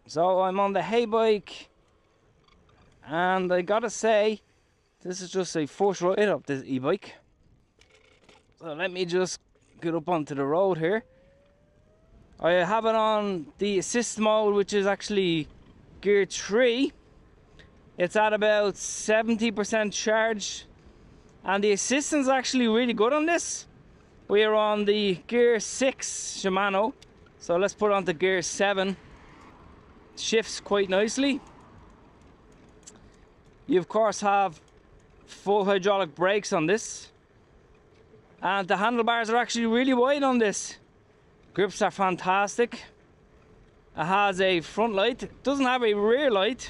So I'm on the Heybike, and I gotta say, this is just a first ride up this e-bike. So let me just get up onto the road here. I have it on the assist mode, which is actually gear 3. It's at about 70% charge, and the assistance is actually really good on this. We are on the gear 6 Shimano, so let's put it on to gear 7. Shifts quite nicely. You of course have full hydraulic brakes on this, and the handlebars are actually really wide on this. Grips are fantastic. It has a front light, it doesn't have a rear light,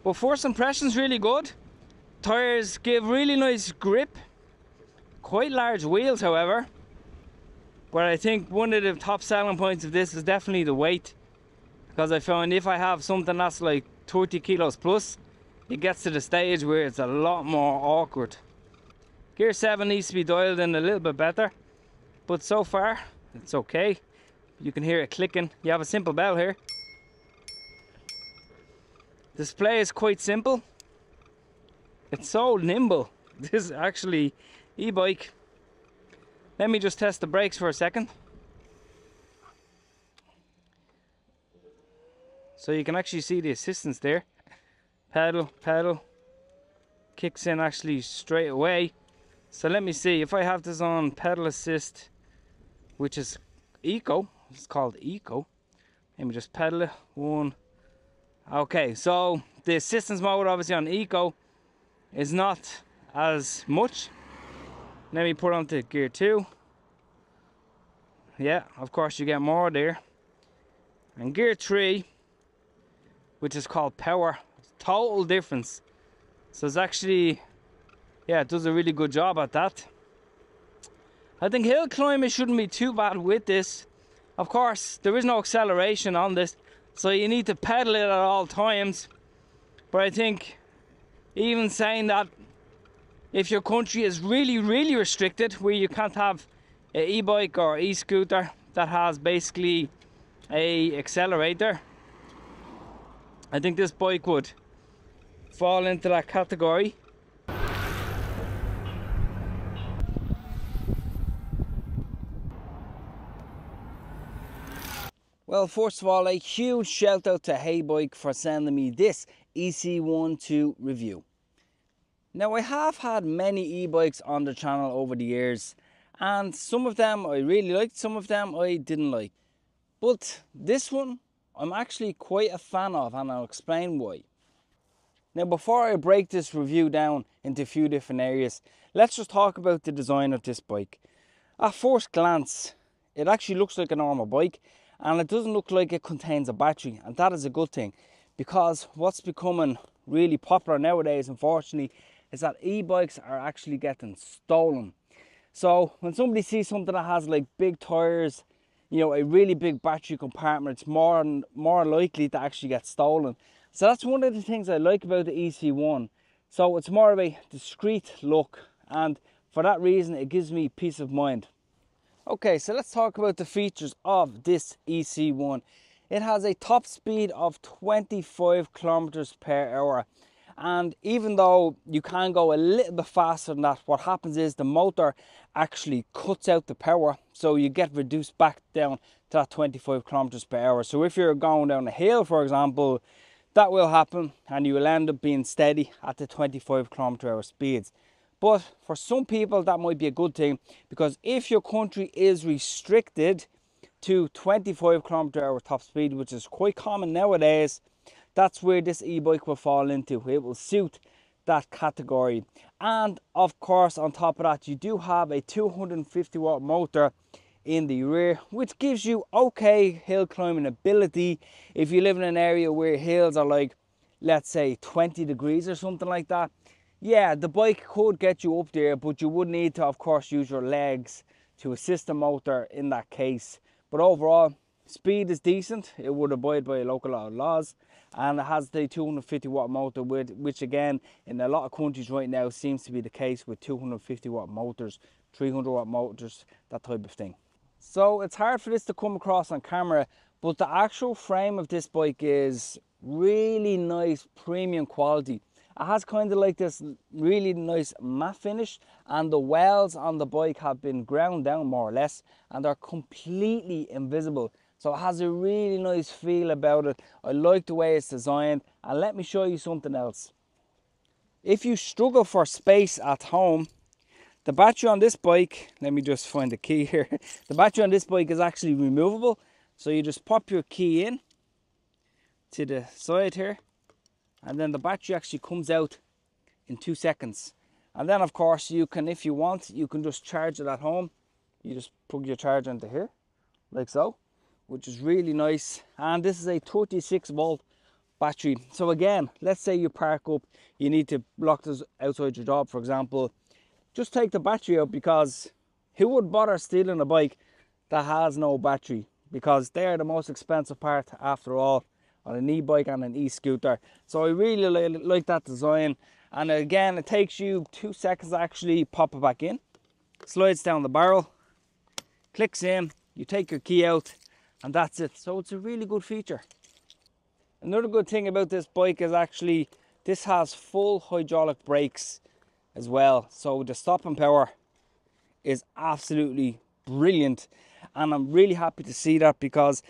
but first impression's really good. Tires give really nice grip. Quite large wheels, however, but I think one of the top selling points of this is definitely the weight, because I found if I have something that's like 30 kilos plus, it gets to the stage where it's a lot more awkward. Gear 7 needs to be dialed in a little bit better, but so far it's okay. You can hear it clicking. You have a simple bell here. Display is quite simple. It's so nimble. This is actually e-bike. Let me just test the brakes for a second. So you can actually see the assistance there. Pedal, pedal. Kicks in actually straight away. So let me see, if I have this on pedal assist, which is eco, it's called eco. Let me just pedal it, 1. Okay, so the assistance mode obviously on eco is not as much. Let me put on to gear 2. Yeah, of course you get more there. And gear 3, which is called power, total difference. So it's actually, yeah, it does a really good job at that. I think hill climbing shouldn't be too bad with this. Of course, there is no acceleration on this, so you need to pedal it at all times. But I think, even saying that, if your country is really, really restricted, where you can't have an e-bike or e-scooter that has basically a accelerator, I think this bike would fall into that category. Well, first of all, a huge shout out to Heybike for sending me this EC1 to review. Now, I have had many e-bikes on the channel over the years, and some of them I really liked, some of them I didn't like. But this one I'm actually quite a fan of, and I'll explain why. Now, before I break this review down into a few different areas, let's just talk about the design of this bike. At first glance, it actually looks like a normal bike, and it doesn't look like it contains a battery, and that is a good thing, because what's becoming really popular nowadays, unfortunately, is that e-bikes are actually getting stolen. So when somebody sees something that has like big tires, you know, a really big battery compartment, it's more likely to actually get stolen. So that's one of the things I like about the EC1. So it's more of a discreet look, and for that reason it gives me peace of mind. Okay, so let's talk about the features of this EC1. It has a top speed of 25 kilometers per hour. And even though you can go a little bit faster than that, what happens is the motor actually cuts out the power, so you get reduced back down to that 25 kilometers per hour. So if you're going down a hill, for example, that will happen, and you will end up being steady at the 25 kilometer hour speeds. But for some people that might be a good thing, because if your country is restricted to 25 kilometer hour top speed, which is quite common nowadays, that's where this e-bike will fall into. It will suit that category. And of course, on top of that, you do have a 250 watt motor in the rear, which gives you okay hill climbing ability. If you live in an area where hills are like, let's say 20 degrees or something like that, yeah, the bike could get you up there, but you would need to, of course, use your legs to assist the motor in that case. But overall, speed is decent. It would abide by local laws, and it has the 250 watt motor, which again, in a lot of countries right now seems to be the case with 250 watt motors, 300 watt motors, that type of thing. So it's hard for this to come across on camera, But the actual frame of this bike is really nice premium quality. It has kind of like this really nice matte finish, and the welds on the bike have been ground down more or less, and they're completely invisible. So it has a really nice feel about it. I like the way it's designed. And let me show you something else. If you struggle for space at home, the battery on this bike, let me just find the key here. The battery on this bike is actually removable. So you just pop your key in to the side here, and then the battery actually comes out in 2 seconds. And then of course you can, if you want, you can just charge it at home. You just plug your charger into here, like so, which is really nice. And this is a 36 volt battery. So again, let's say you park up, you need to block this outside your job, for example. Just take the battery out, because who would bother stealing a bike that has no battery? Because they're the most expensive part after all on an e-bike and an e-scooter. So I really like that design. And again, it takes you 2 seconds to actually pop it back in. Slides down the barrel, clicks in, you take your key out, and that's it. So it's a really good feature. Another good thing about this bike is actually this has full hydraulic brakes as well. So the stopping power is absolutely brilliant, and I'm really happy to see that, because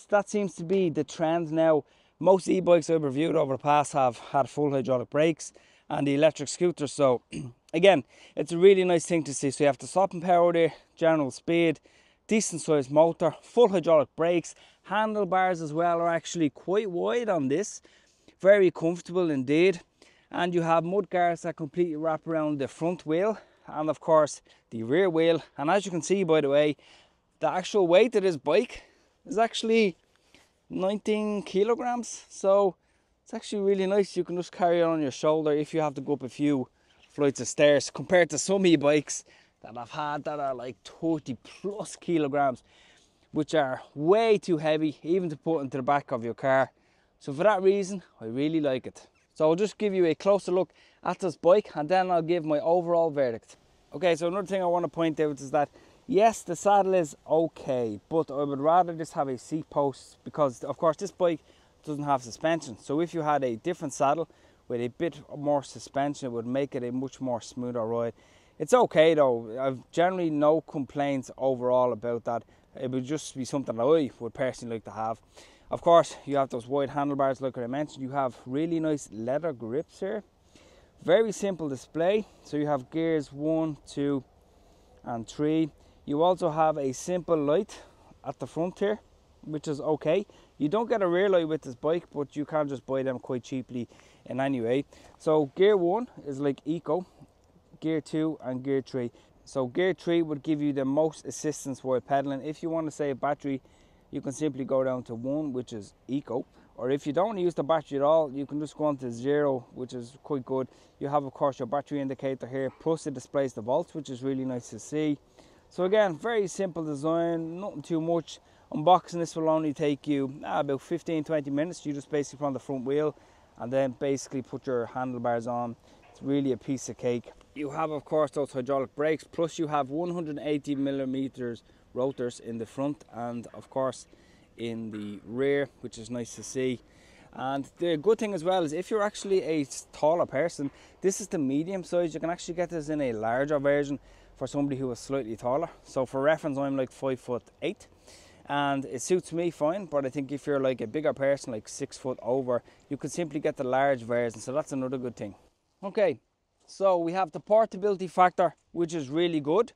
that seems to be the trend now. Most e-bikes I've reviewed over the past have had full hydraulic brakes, and the electric scooters. So again, it's a really nice thing to see. So you have the stopping power there, general speed, decent sized motor, full hydraulic brakes. Handlebars as well are actually quite wide on this, very comfortable indeed. And you have mud guards that completely wrap around the front wheel, and of course the rear wheel. And as you can see, by the way, the actual weight of this bike is actually 19 kilograms. So it's actually really nice. You can just carry it on your shoulder if you have to go up a few flights of stairs, compared to some e-bikes that I've had that are like 30 plus kilograms, which are way too heavy even to put into the back of your car. So for that reason, I really like it. So I'll just give you a closer look at this bike, and then I'll give my overall verdict. Okay, so another thing I want to point out is that yes, the saddle is okay, but I would rather just have a seat post, because of course this bike doesn't have suspension. So if you had a different saddle with a bit more suspension, it would make it a much more smoother ride. It's okay though. I've generally no complaints overall about that. It would just be something that I would personally like to have. Of course, you have those wide handlebars like I mentioned. You have really nice leather grips here. Very simple display. So you have gears 1, 2 and 3. You also have a simple light at the front here, which is okay. You don't get a rear light with this bike, but you can just buy them quite cheaply in any way. So gear 1 is like eco, gear 2 and gear 3. So gear 3 would give you the most assistance while pedaling. If you want to save battery, you can simply go down to 1, which is eco. Or if you don't use the battery at all, you can just go on to 0, which is quite good. You have of course your battery indicator here, plus it displays the volts, which is really nice to see. So again, very simple design, nothing too much. Unboxing this will only take you about 15-20 minutes. You just basically put on the front wheel and then basically put your handlebars on. It's really a piece of cake. You have of course those hydraulic brakes, plus you have 180 millimeters rotors in the front and of course in the rear, which is nice to see. And the good thing as well is if you're actually a taller person, this is the medium size. You can actually get this in a larger version for somebody who is slightly taller. So for reference, I'm like 5'8", and it suits me fine. But I think if you're like a bigger person, like 6 foot over, you could simply get the large version. So that's another good thing. Okay, so we have the portability factor, which is really good.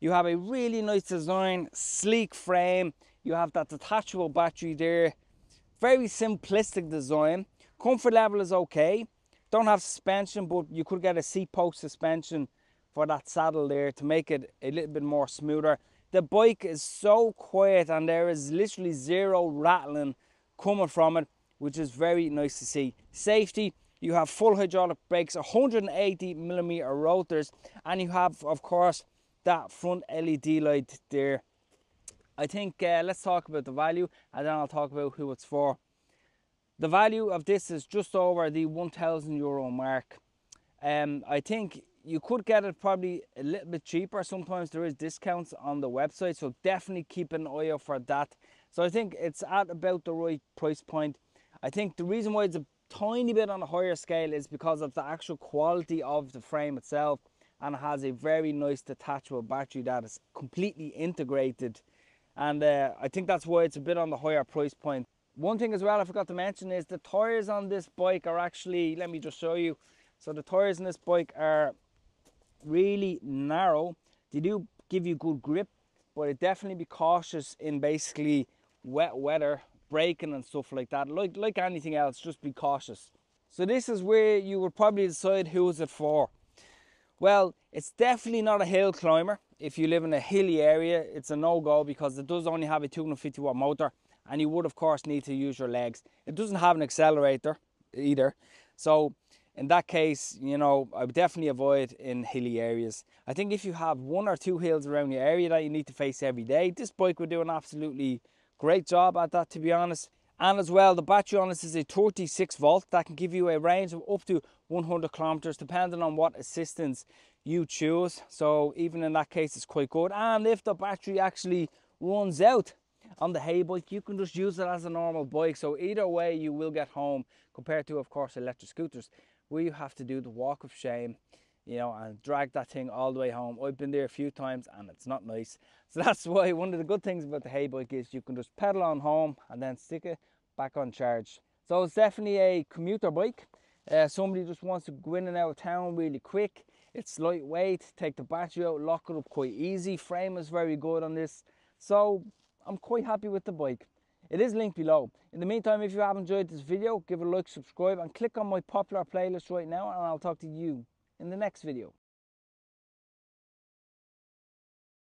You have a really nice design, sleek frame. You have that detachable battery there. Very simplistic design. Comfort level is okay. Don't have suspension, but you could get a seat post suspension for that saddle there to make it a little bit more smoother. The bike is so quiet and there is literally zero rattling coming from it, which is very nice to see. Safety, you have full hydraulic brakes, 180 millimeter rotors, and you have of course that front LED light there. I think let's talk about the value, and then I'll talk about who it's for. The value of this is just over the €1,000 mark. I think you could get it probably a little bit cheaper. Sometimes there is discounts on the website, so definitely keep an eye out for that. So I think it's at about the right price point. I think the reason why it's a tiny bit on a higher scale is because of the actual quality of the frame itself, and it has a very nice detachable battery that is completely integrated, and I think that's why it's a bit on the higher price point. One thing as well I forgot to mention is the tires on this bike are actually, let me just show you. So the tires on this bike are really narrow. They do give you good grip, but it definitely be cautious in basically wet weather, braking and stuff like that. Like anything else, just be cautious. So this is where you would probably decide who is it for. Well, it's definitely not a hill climber. If you live in a hilly area, it's a no-go because it does only have a 250 watt motor, and you would of course need to use your legs. It doesn't have an accelerator either. So in that case, you know, I would definitely avoid in hilly areas. I think if you have 1 or 2 hills around your area that you need to face every day, this bike would do an absolutely great job at that, to be honest. And as well, the battery on this is a 36 volt that can give you a range of up to 100 kilometers depending on what assistance you choose. So even in that case, it's quite good. And if the battery actually runs out on the Heybike, you can just use it as a normal bike. So either way, you will get home, compared to, of course, electric scooters, where you have to do the walk of shame, you know, and drag that thing all the way home. I've been there a few times and it's not nice. So that's why one of the good things about the Heybike is you can just pedal on home and then stick it back on charge. So it's definitely a commuter bike. Somebody just wants to go in and out of town really quick. It's lightweight, take the battery out, lock it up quite easy. Frame is very good on this. So I'm quite happy with the bike. It is linked below. In the meantime, if you have enjoyed this video, give it a like, subscribe, and click on my popular playlist right now, and I'll talk to you in the next video.